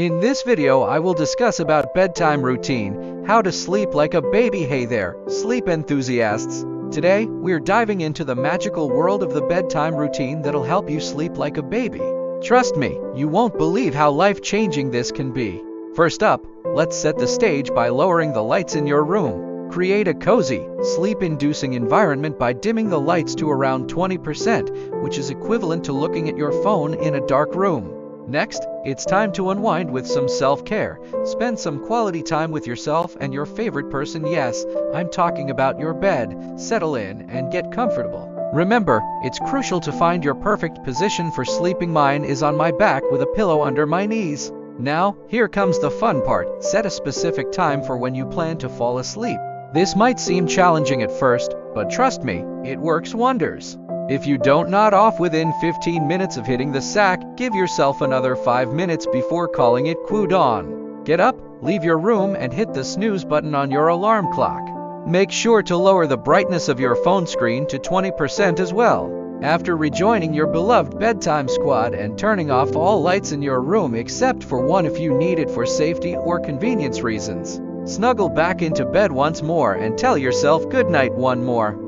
In this video I will discuss about bedtime routine, how to sleep like a baby. Hey there, sleep enthusiasts! Today, we're diving into the magical world of the bedtime routine that'll help you sleep like a baby. Trust me, you won't believe how life-changing this can be. First up, let's set the stage by lowering the lights in your room. Create a cozy, sleep-inducing environment by dimming the lights to around 20%, which is equivalent to looking at your phone in a dark room. Next, it's time to unwind with some self-care. Spend some quality time with yourself and your favorite person. Yes, I'm talking about your bed. Settle in and get comfortable. Remember, it's crucial to find your perfect position for sleeping. Mine is on my back with a pillow under my knees. Now, here comes the fun part. Set a specific time for when you plan to fall asleep. This might seem challenging at first, but trust me, it works wonders. If you don't nod off within 15 minutes of hitting the sack, give yourself another 5 minutes before calling it quits. Get up, leave your room, and hit the snooze button on your alarm clock. Make sure to lower the brightness of your phone screen to 20% as well. After rejoining your beloved bedtime squad and turning off all lights in your room except for one if you need it for safety or convenience reasons, snuggle back into bed once more and tell yourself good night one more